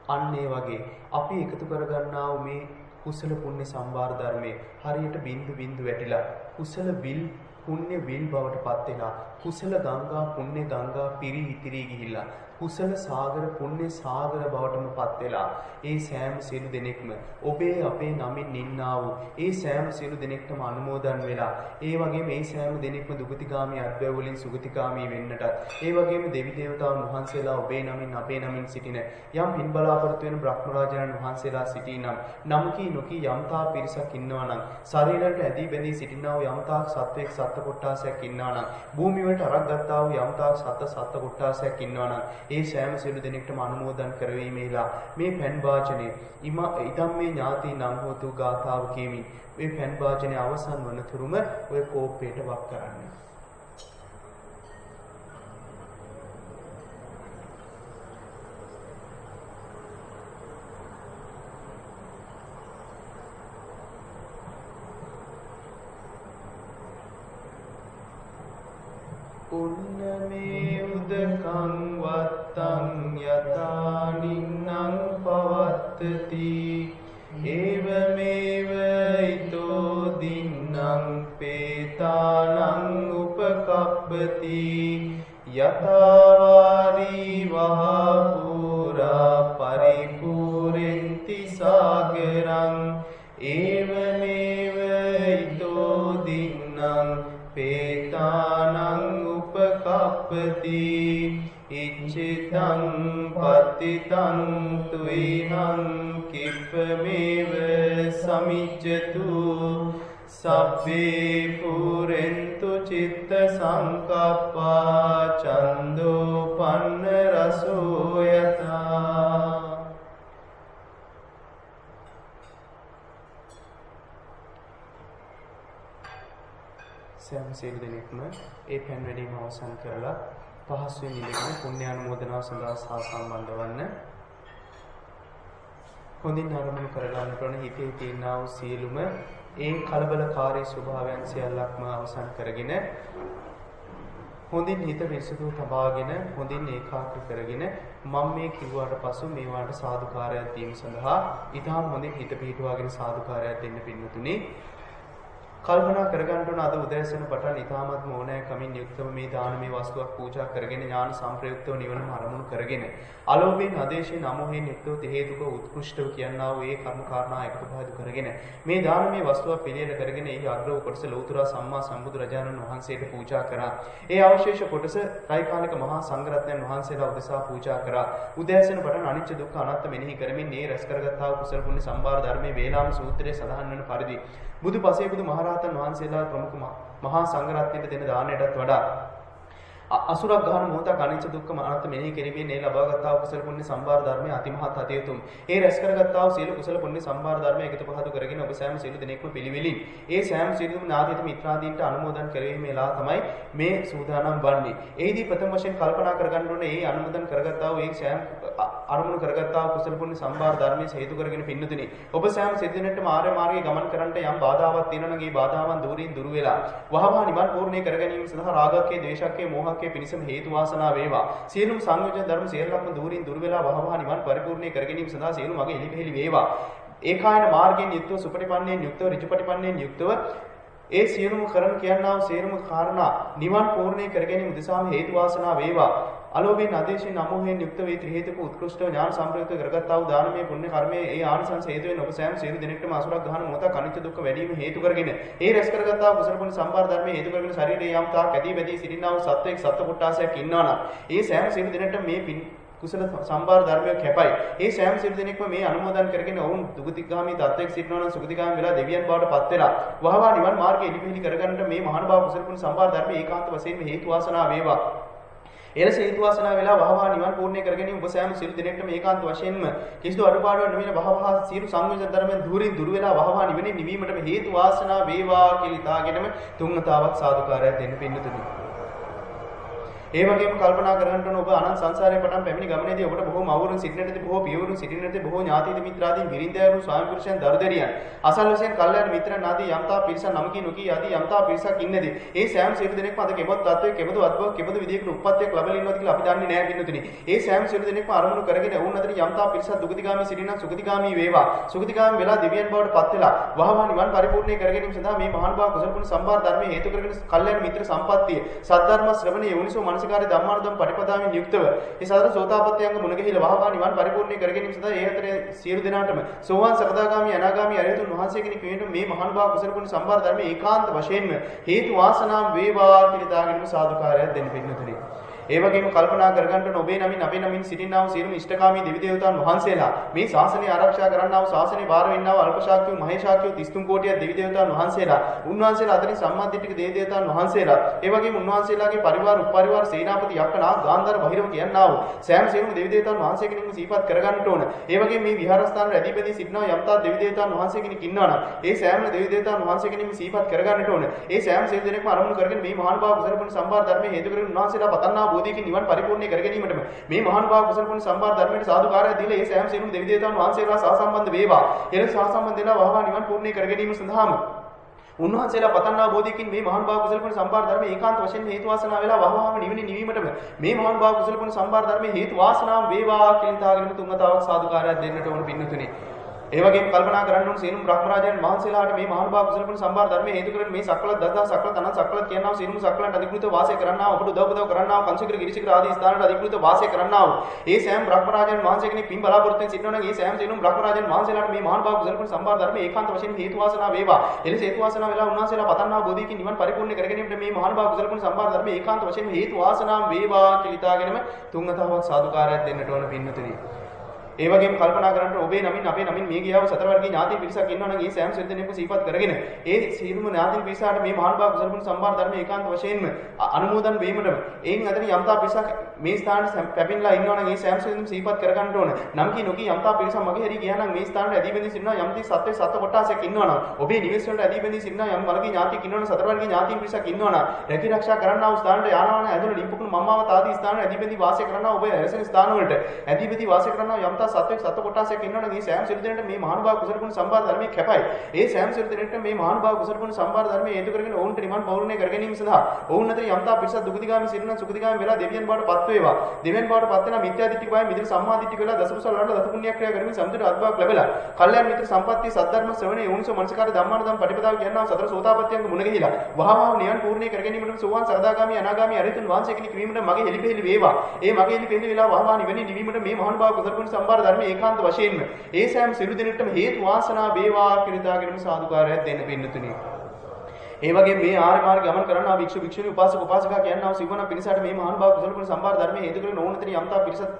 අන්න ඒ වගේ අපි එකතු කරගන්නා වූ මේ කුසල පුණ්‍ය සම්භාර ධර්මයේ හරියට බිඳු බිඳු වැටිලා කුසල විල් පුණ්‍ය විල් බවට පත් වෙලා කුසල ගංගා පුණ්‍ය ගංගා පිරී ඉතිරී ගිහිල්ලා කුසල සාගර පුණ්‍ය සාගර බවටම පත් වෙලා ඒ සෑම සියලු දෙනෙක්ම ඔබේ අපේ නමින් නින්නා වූ ඒ සෑම සියලු දෙනෙක්ටම අනුමෝදන් වෙලා ඒ වගේම ඒ සෑම දෙනෙක්ම දුගතිගාමී අත්බැව වලින් සුගතිගාමී වෙන්නටත් ඒ වගේම දෙවි දේවතාවුන් වහන්සේලා ඔබේ නමින් අපේ නමින් සිටින යම් පින් බලාපොරොත්තු වෙන බ්‍රහ්මරාජයන් වහන්සේලා සිටිනම් නම් කී නොකී යම්තා පිරිසක් ඉන්නවා නම් ශරීරයට ඇදී බැඳී සිටිනා වූ යම්තා සත්වයක් සත්ත්ව කොට්ටාසයක් ඉන්නවා නම් භූමිය වලට අරක් ගත්තා වූ යම්තා සත්ත්ව කොට්ටාසයක් ඉන්නවා නම් ඒ සෑම සියලු දෙනෙක්ටම අනුමෝදන් කරවීමේලා මේ පෙන් වාචනේ ඉදම් මේ ඥාති නම් හෝතු ගාථාව කියමින් මේ පෙන් වාචනේ අවසන් වන තුරුම ඔය කෝප්පයට වක් කරන්න. උන්නමේ උදකං වත්තං යතා නින්නං පවත්තති ඒවමේව ඊතෝ දින්නං පේතානං උපකප්පති යතා වාරී වහපුරා පරිපූරෙන්ති සාගරං ඒවමේව ඊතෝ දින්නං පේතානං උපකප්පති ඉච්ඡිතං පත්තිතං තුයිහං කිප්පමේව සමිච්ඡතු සබ්බේ පුරෙන්තු චිත්ත සංකප්පා චන්தோ පන්න රසෝ යතා. සෑම සියලු දෙනෙක්ම ඒ පෙන් වැඩීම අවසන් කරලා පහසුවෙන් ඉඳගෙන පුණ්‍යානුමෝදනාව සඳහා සම්බන්ධ වන්න. හොඳින් අරමුණු කරගන්න ඕන හිතේ තියෙනා වූ සියලුම ඒ කලබලකාරී ස්වභාවයන් සියල්ලක්ම අවසන් කරගෙන හොඳින් හිත විසුදු තබාගෙන හොඳින් ඒකාග්‍ර කරගෙන මම මේ කිව්වට පසු මේවාට සාදුකාරයක් දීම සඳහා ඊටාම හොඳින් හිත පිහිටුවාගෙන සාදුකාරයක් දෙන්න පින්නතුනි. කල්පනා කරගන්න ඕන අද උදෑසන පටන් ඊ타මත් ඕනෑකමින් යුක්තව මේ දානමය වස්තුවක් පූජා කරගෙන ඥාන සම්ප්‍රයුක්තව නිවනම අරමුණු කරගෙන අලෝභයෙන් ආදේශයෙන් අමෝහයෙන් යුක්තව තේ හේතුක උත්කෘෂ්ටව කියනවා වූ ඒ කර්ම කාරණා එකතු පහදු කරගෙන මේ දානමය වස්තුව පිළියෙල කරගෙන ඒ අග්‍රව කොටස ලෞතර සම්මා සම්බුදු රජාණන් වහන්සේට පූජා කරා. ඒ අවශේෂ කොටස ත්‍රිකාලික මහා සංඝරත්නයන් වහන්සේලා උදෙසා පූජා කරා. උදෑසන පටන් අනිච්ච දුක්ඛ අනාත්ම මෙනෙහි කරමින් මේ රැස් කරගත්තා වූ කුසල පුණ්‍ය සම්භාර ධර්මයේ වේලාම සූත්‍රයේ සඳහන් වන පරිදි බුදු පසේ බුදු මහරහතන් වහන්සේලා ප්‍රමුඛ මහා සංඝරත්නයට දෙන දානයටත් වඩා අසුරක් ගහන මොහොතක් අනිච්ච දුක්ඛ අනාත්ම මෙනෙහි කිරීමෙන් මේ ලබාගත්තා වූ කුසල පුණ්‍ය සම්භාර ධර්මයේ අතිමහත් අධියතුම්. ඒ රැස් කරගත්තා වූ සීල කුසල පුණ්‍ය සම්භාර ධර්මයේ එකතු පහතු කරගෙන ඔබ සෑම සීල දිනෙකම පිළිවෙලින් ඒ සෑම සීලුම නාදීත මිත්‍රාදීන්ට අනුමෝදන් කිරීමේලා තමයි මේ සූදානම් වන්නේ. එෙහිදී ප්‍රථම වශයෙන් කල්පනා කරගන්න ඕනේ මේ අනුමෝදන් කරගත්තා වූ ඒ සෑම අරමුණු කරගත්තා වූ කුසල පුණ්‍ය සම්භාර ධර්මයේ හේතු කරගෙන පින්නතුනි ඔබ සෑම සිද්ධිනෙට මාර්ගයේ ගමන් කරන්නට යම් බාධාවක් තියෙනවා නම් ඒ බාධාවන් දුරින් දුර වෙලා වහවහ නිවන් පූර්ණේ කර ගැනීම සඳහා රාගකේ ද්වේෂකේ මෝහකේ පිණිසම හේතු වාසනා වේවා. සියලුම සංයෝජන ධර්ම සියල්ලක්ම දුරින් දුර වෙලා වහවහ නිවන් පරිපූර්ණේ කර ගැනීම සඳහා සියලු මගේ එලිපෙහෙලි වේවා. ඒකායන මාර්ගයෙන් යුක්තව සුපටිපන්නයෙන් යුක්තව ඍජුපටිපන්නයෙන් යුක්තව ඒ සියලුම කරන කියනා වූ සියලුම කාරණා නිවන් පූර්ණේ කර ගැනීම උදෙසාම හේතු වාසනා වේවා. අලෝභයෙන් ආදේශයෙන් අමෝහයෙන් යුක්ත වේ ත්‍රි හේතුක උත්කෘෂ්ඨ ඥාන සම්ප්‍රයුක්ත කරගත්තා වූ දානමය පුණ්‍ය කර්මයේ ඒ ආනිසංස හේතු වෙන ඔබ සෑම සියලු දිනෙකටම අසුරක් ගහන මොහොතක් අනිත්‍ය දුක්ඛ වැඩිම හේතු කරගෙන ඒ රැස් කරගත්තා වූ කුසල පුණ්‍ය සම්භාර ධර්මයේ හේතු කරගෙන ශරීරයේ යම් තාක් ඇදී බැදී සිටිනා වූ සත්වයක් සත්ව කොටාසයක් ඉන්නවා නම් ඒ සෑම සියලු දිනෙකට මේ කුසල සම්භාර ධර්මයක් කැපයි. ඒ සෑම සියලු දෙනෙක්ම මේ අනුමෝදන් කරගෙන ඔවුන් දුගතිගාමී තත්වයක සිටිනවා නම් සුගතිගාමී වෙලා දෙවියන් බවට පත් වෙලා වහවා නිවන් මාර්ගයේ එලිපෙලි කරගන්නට මේ මහානුභාව කුසල පුණ්‍ය සම්භාර ධර්මයේ ඒකාන්ත වශයෙන්ම හේතු වාසනා වේවා. එලෙස හේතු වාසනා වෙලා වහවහ නිවන් පූර්ණේ කරගෙන ඔබ සෑම සියලු දිනෙකටම ඒකාන්ත වශයෙන්ම කිසිදු අඩුපාඩුවක් නොවන වහවහ සියලු සංයෝජන ධර්මයන් දුරින් දුර වෙලා වහවහ නිවනින් නිවීමටම හේතු වාසනා වේවා කියලා හිතාගෙනම තුන්වතාවක් සාදුකාරයක් දෙන්න පින්නතුනි. ඒ වගේම කල්පනා කරගන්න ඕන ඔබ අනන්ත සංසාරේ පටන් පැමිණි ගමනේදී ඔබට බොහෝ මවුරුන් සිටින්නටදී බොහෝ පියවරුන් සිටින්නටදී බොහෝ ඥාතීන් මිත්‍රාදීන් බිරිඳෑරුන් ස්වාමි පුරුෂයන් දරුදරියන් අසල්වැසියන් කල්යාණ මිත්‍රයන් ආදී යම්තා පිරිසක් නමකින් නොකී ආදී යම්තා පිරිසක් ඉන්නේදී ඒ සෑම සියලු දෙනෙක්ම අද කෙබඳු තත්වයක කෙබඳු අද්භව කෙබඳු විදියකට උප්පත්තියක් ලැබලා ඉන්නවද කියලා අපි දන්නේ නැහැ පින්නතුනි. ඒ සෑම සියලු දෙනෙක්ම අරමුණු කරගෙන වුණ අතර යම්තා පිරිසක් දුගතිගාමී සිටිනා සුගතිගාමී වේවා. සුගතිගාමී වෙලා දෙවියන් බවට පත් වෙලා වහවහ නිවන් පරිපූර්ණේ කර ගැනීම සඳහා මේ මහානුභාව කුසල පුණ්‍ය සම්භාර ධර්මයේ හේතු කරගෙන කල්යාණ මිත්‍ර සම්පත්තිය සද්ධර්ම ශ්‍රවණයේ යෝනිසෝ මනසිකාරය ධම්මානුදම් පටිපදාවෙන් යුක්තව ඒ සතර සෝතාපට්ටි අංග මුණ ගැහිලා වහවා නිවන් පරිපූර්ණේ කර ගැනීම සඳහා ඒ අතරේ සියලු දෙනාටම සෝවාන් සකදාගාමි අනාගාමි අරිහතුන් වහන්සේ කෙනෙක් වෙන්න මේ මහානුභාව කුසල පුණ්‍ය සම්භාර ධර්මයේ ඒකාන්ත වශයෙන්ම හේතු වාසනාම් වේවා කියලා දාගෙනම සාදුකාරයක් දෙන්න පින්නතුනි. ඒ වගේම කල්පනා කරගන්න ඔබේ නමින් අපේ නමින් සිටිනා වූ සියලුම ඉෂ්ඨකාමී දෙවි දේවතාවුන් වහන්සේලා මේ ශාසනය ආරක්ෂා කරන්නා වූ ශාසනය බාර වෙන්නා වූ අල්පශාක්‍යෝ මහේශාක්‍යෝ 33 කෝටියක් දෙවි දේවතාවුන් වහන්සේලා උන්වහන්සේලා අතරින් සම්මාදිට්ඨික දෙවි දේවතාවුන් වහන්සේලා ඒ වගේම උන්වහන්සේලාගේ පරිවාර උපපරිවාර සේනාපති යක්කනා ගාන්ධාර බහිරව කියනවා වූ සෑම සියලුම දෙවි දේවතාවුන් වහන්සේ කෙනෙක්ම සිහිපත් කරගන්නට ඕන. ඒ වගේම මේ විහාරස්ථාන රැඳී බැඳී සිටිනා යම්තා දෙවි දේවතාවුන් වහන්සේ කෙනෙක් ඉන්නවා නම් ඒ සෑම දෙවි දේවතාවුන් වහන්සේ කෙනෙක්ම සිහිපත් කරගන්නට ඕන. ඒ සෑම සියලු දෙනෙක්ම අරමුණු කරගෙන මේ මහානුභාව කුසල පුණ්‍ය සම්භාර ධර්මයේ හේතු කරගෙන උන්වහන්සේලා පතන්නා බෝධියකින් නිවන් පරිපූර්ණ කර ගැනීමටම මේ මහානුභාව කුසල පුණ්‍ය සම්භාර ධර්මයට සාදුකාරය දීලා ඒ සෑම සියලුම දෙවි දේවතාවුන් වහන්සේලා සහසම්බන්ධ වේවා. එලෙස සහසම්බන්ධ වෙලා වහවා නිවන් පූර්ණේ කර ගැනීම සඳහාම උන්වහන්සේලා පතන්නා බෝධියකින් මේ මහානුභාව කුසල පුණ්‍ය සම්භාර ධර්මයේ ඒකාන්ත වශයෙන් හේතු වාසනා වෙලා වහවාම නිවන නිවීමටම මේ මහානුභාව කුසල පුණ්‍ය සම්භාර ධර්මයේ හේතු වාසනාම් වේවා කියලා හිතාගෙන තුන්වතාවක් සාදුකාරයක් දෙන්නට ඕන පින්නතුනි. ඒ වගේම කල්පනා කරන්න ඕන සියලුම බ්‍රහ්මරාජයන් වහන්සේලාට මේ මහානුභාව කුසල පුණ්‍ය සම්භාර ධර්මයේ හේතු කරගෙන මේ සක්වල දදා සක්වල තන සක්වල කියනවා සියලුම සක්වලන්ට අධිකෘත වාසය කරන්නා ඔබට උදව් කරන්නා කංශිකර ගිරිශිකර ආදී ස්ථානවල අධිකෘත වාසය කරන්නා ඒ සෑම බ්‍රහ්මරාජයන් වහන්සේ කෙනෙක් පින් බලාපොරොත්තු වෙන සිටිනවා නම් ඒ සෑම සියලුම බ්‍රහ්මරාජයන් වහන්සේලාට මේ මහානුභාව කුසල පුණ්‍ය සම්භාර ධර්මයේ ඒකාන්ත වශයෙන් හේතු වාසනා වේවා. එලෙස හේතු වාසනා වෙලා උන්වහන්සේලා පතන්නා බෝධියකින් නිවන් පරිපූර්ණ කර ගැනීමට මේ මහානුභාව කුසල පුණ්‍ය සම්භාර ධර්මයේ ඒකාන්ත වශයෙන් හේතු වාසනාම් වේවා කියලා හිතාගෙනම තුන්වතාවක් සාදුකාරයක් දෙන්නට ඕන පින්නතුනි. ඒ වගේම කල්පනා කරන්න ඔබේ නමින් අපේ නමින් මිය ගියව සතර වර්ගයේ ඥාති පිරිසක් ඉන්නවා නම් ඒ සෑම සිල් දෙනෙක්ම සිහිපත් කරගෙන ඒ සියලුම ඥාතින් පිරිසාට මේ මහානුභාව කුසල පුණ්‍ය සම්භාර ධර්මයේ ඒකාන්ත වශයෙන්ම අනුමෝදන් වීමටම එයින් අතරින් යම්තා පිරිසක් මේ ස්ථානට පැමිණලා ඉන්නවා නම් ඒ සෑම සිල් දෙනෙක්ම සිහිපත් කරගන්න ඕන. නම් කී නොකී යම්තා පිරිසක් මගේ හැරි ගියා නම් මේ ස්ථානට ඇදී බැඳී සිටිනවා යම්ති සත්‍ය සත්‍ය කොටසක් ඉන්නවා නම් ඔබේ නිවෙස් වලට ඇදී බැඳී සිටිනවා යම් වර්ගයේ ඥාතියෙක් ඉන්නවා නම් සතර වර්ගයේ ඥාතින් පිරිසක් ඉන්නවා නම් රැකී ආරක්ෂා කරන්නා වූ ස්ථානට යානවාන ඇදුණු ලිම්පුකුණු මම්මාවත ආදී ස්ථානවල ඇදී බැඳී වාසය කරන්නා ඔබ ඇසෙන ස්ථාන වලට ඇදී බැඳී වාසය කරන්නා යම්තා සත්‍ය සත්‍ය කොටසක් ඉන්නවනම් මේ සෑම සිල් දෙනෙක්ට මේ මහානුභාව කුසල පුණ්‍ය සම්භාර ධර්මයේ කැපයි. ඒ සෑම සිල් දෙනෙක්ට මේ මහානුභාව කුසල පුණ්‍ය සම්භාර ධර්මයේ හේතු කරගෙන ඔවුන්ට නිවන් පෞර්ණේ කර ගැනීම සඳහා ඔවුන් අතර යම්තා පිරිසක් දුගතිගාමී සිටින සුගතිගාමී වෙලා දෙවියන් බවට පත් වේවා. දෙවෙනි බවට පත් වෙනා මිත්‍යා දිට්ඨික බය මිදිර සම්මා දිට්ඨික වෙලා දස කුසල වලට දස පුණ්‍ය ක්‍රියා කරමින් සම්පූර්ණ අත්භාගයක් ලැබලා. කල්යාණ මිත්‍ර සම්පත්තිය සද්ධර්ම ශ්‍රවණේ යෝනිසෝ මනසිකාර ධම්මානුධම් පටිපදාව කියනවා සතර සෝතාපට්ටියංග මුණ ගැහිලා. වහවහ නිවන් පූර්ණේ කර ගැනීමට සෝවාන් සකදාගාමි අනාගාමි අරිහතුන් වහන්සේ කෙනෙක් වීමට මගේ හෙලිපෙහෙලි වේවා. ඒ මගේ හෙලිපෙහෙලි වෙලා වහවහ නිවනින් නිවීමට මේ මහානුභාව කුසල ගුණ සම්බාර ධර්ම ඒකාන්ත වශයෙන්ම ඒ සෑම සිළු දිනටම හේතු වාසනා වේවා කියලා දාගෙනම සාදුකාරයක් දෙන්න පින්නතුනි. ඒ වගේ මේ ආර්ය මාර්ග ගමන් කරනවා භික්ෂු භික්ෂුණී උපාසක උපාසිකා කියනවා සිවණ පිරිසට මේ මහානුභාව කුසල ගුණ සම්බාර ධර්මයේ හේතු කරගෙන ඕනතරී යම්තා පිරිසත්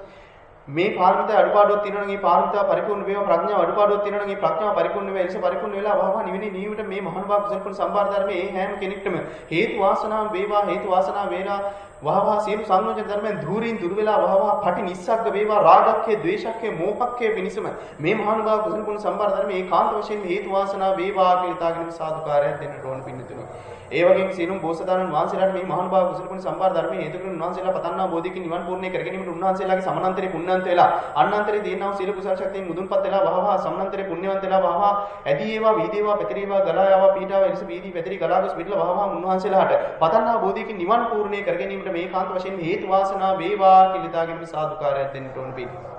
මේ පාරමිතා අඩුපාඩුවක් තියෙනවා නම් ඒ පාරමිතා පරිපූර්ණ වේවා ප්‍රඥාව අඩුපාඩුවක් තියෙනවා නම් ඒ ප්‍රඥාව පරිපූර්ණ වේවා එලෙස පරිපූර්ණ වෙලා වහවහ නිවෙන්නේ නිවීමට මේ මහානුභාව කුසල ගුණ සම්බාර ධර්මයේ ඒ හැම කෙනෙක්ටම හේතු වාසනා වේවා හේතු වාසනා වේලා වහවහ සියලු සංයෝජන ධර්මයන් ධූරින් දුර වෙලා වහවහ පටි නිස්සග්ග වේවා රාගක්ඛේ ද්වේෂක්ඛේ මෝහක්ඛේ පිනිසම මේ මහානුභාව කුසල ගුණ සම්බාර ධර්මයේ ඒකාන්ත වශයෙන් හේතු වාසනා වේවා කියලා තාගෙන සාදුකාරයක් දෙන්නට ඕන පින්නතුනි. ඒ වගේම සියලුම බෝසතාණන් වහන්සේලාට මේ මහානුභාව කුසල ගුණ සම්බාර ධර්මයේ හේතු කරගෙන උන්වහන්සේලා පතන්නා බෝධිකින් නිවන් පූර්ණේ කර ගැනීමට උන්වහන්සේලාගේ සමනන්තරේ පුණ්‍යන්ත වෙලා අන්නන්තරේ දේනාව සීල කුසල ශක්තියෙන් මුදුන්පත් වෙලා වහවහ සමනන්තරේ පුණ්‍යවන්ත වෙලා වහවහ ඇදී ඒවා වීදී ඒවා පැතිරී ඒවා ගලා යාවා පීඨාව එලෙස වීදී පැතිරී ගලා ගොස් පිටලා වහවහ උන්වහන්සේලාට පතන්නා බෝධිකින් නිවන් පූර්ණේ කර ගැනීමට මේ කාන්ත වශයෙන් හේතු වාසනා වේවා කියලා දාගෙන සාදුකාරයක් දෙන්නට ඕන පිළි.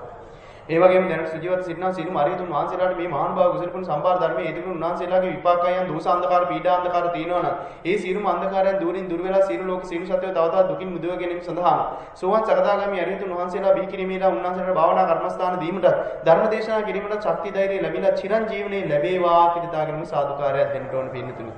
ඒ වගේම දැනට සුජීවත සිටිනා සිළුම අරියතුන් වහන්සේලාට මේ මහානුභාව කුසල ගුණ සම්බාර ධර්මයේ හේතු කරගෙන උන්වහන්සේලාගේ විපාකයන් දෝෂ අන්ධකාර පීඩා අන්ධකාර තියෙනවා නම් ඒ සියලුම අන්ධකාරයන් දුරින් දුර වෙලා සියලු ලෝක සියලු සත්වයෝ තව තවත් දුකින් මුදව ගැනීම සඳහා සෝවාන් සකදාගාමි අරියතුන් වහන්සේලා බිහි කිරීමේලා උන්වහන්සේලාට භාවනා කර්මස්ථාන දීමට ධර්ම දේශනා කිරීමට ශක්ති ධෛර්යය ලැබිලා චිරංජීවනයේ ලැබේවා කියලා දාගෙනම සාදුකාරයක් දෙන්න ඕන පින්නතුනි.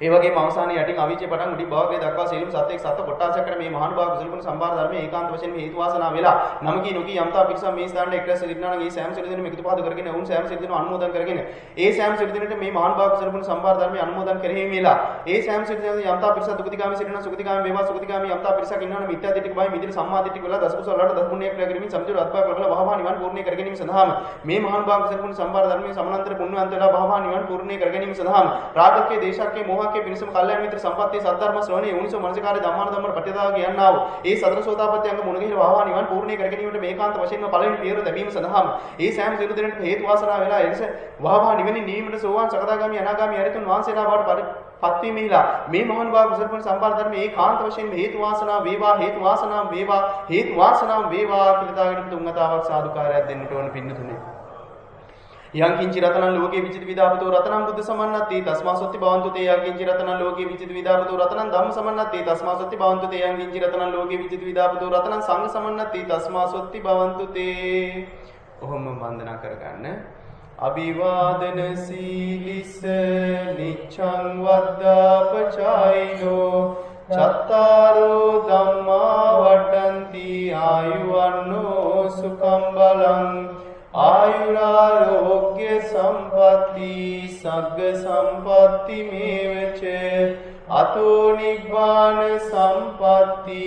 ඒ වගේම අවසානයේ යටින් අවීචේ පටන් මුටි භවගේ දක්වා සියලුම සත්‍යයක් සත්‍ය කොටාසයක් කර මේ මහානුභාව කුසල ගුණ සම්බාර ධර්මයේ ඒකාන්ත වශයෙන් හේතු වාසනා වෙලා නමකී නොකී යම්තා පිරිස මේ ස්ථානයේ එක්රැස් සිටිනා නම් ඒ සෑම සිළු දිනෙම එකතු පහදු කරගෙන වුන් සෑම සිළු දිනෙම අනුමෝදන් කරගෙන ඒ සෑම සිළු දිනෙට මේ මහානුභාව කුසල ගුණ සම්බාර ධර්මයේ අනුමෝදන් කෙරෙහි මේලා ඒ සෑම සිළු දිනෙම යම්තා පිරිස දුක්තිගාමී සිටිනා සුගතිගාමී වේවා සුගතිගාමී යම්තා පිරිසක් ඉන්නවනම් මිත්‍යා දිට්ඨික බය මිදිර සම්මා දිට්ඨික වෙලා දස කුසල වලට දස පුණ්‍ය ක්‍රියා කරමින් සම්පූර්ණ අත්පාක ලැබලා වහවහ නිවන් පූර්ණේ කර ගැනීම සඳහාම මේ මහානුභාව කුසල ගුණ සම්බාර ධර්මයේ සමානන්තර පුණ්‍යවන්ත වෙලා වහවහ නිවන් පූර්ණේ කර ගැනීම සඳහාම රාගකේ දේශකේ මොහකේ පිණිසම කල්යාණ මිත්‍ර සම්පත්තිය සද්ධර්ම ශ්‍රවණේ යෝනිසෝ මනසිකාරේ ධම්මානුධම්ම පටිදාව කියනවා. ඒ සතර සෝතාපට්ටියංග මුණ ගැහිලා වහවහ නිවන් පූර්ණේ කර ගැනීමට මේකාන්ත වශයෙන්ම පළවෙනි පියවර දැමීම සඳහාම ඒ සෑම සිළු දෙනට හේතු වාසනා වෙලා එලෙස වහවහ නිවෙනින් නිවීමට සෝවාන් සකදාගාමි අනාගාමි අරිහතුන් වහන්සේලා බවට පත්වීමේලා මේ මහානුභාව කුසල ගුණ සම්බාර ධර්මයේ ඒකාන්ත වශයෙන් හේතු වාසනා වේවා හේතු වාසනා වේවා හේතු වාසනා වේවා කියලා දාගෙන තුන්වතාවක් සාදුකාරයක් දෙන්නට ඕන පින්නතුනේ. යං කිංචි රතනං ලෝකේ විචිත විදාපතෝ රතනං බුද්ධ සමන්නත්ති තස්මා සොත්ති භවන්තු තේ යං කිංචි රතනං ලෝකේ විචිත විදාපතෝ රතනං ධම්ම සමන්නත්ති තස්මා සොත්ති භවන්තු තේ යං කිංචි රතනං ලෝකේ විචිත විදාපතෝ රතනං සංඝ සමන්නත්ති තස්මා සොත්ති භවන්තු තේ. ඔහොම වන්දනා කරගන්න. අභිවාදන සීලිස නිච්ඡං වද්දාපචායිනෝ චත්තාරෝ ධම්මා වඩ්ඩಂತಿ ආයුවන්නෝ සුඛං බලං ආයුරාෝග්‍ය සම්පatti සග්ග සම්පatti මේවච අතෝ නිබ්බාන සම්පatti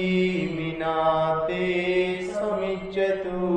මිනාතේ සමිච්ඡතු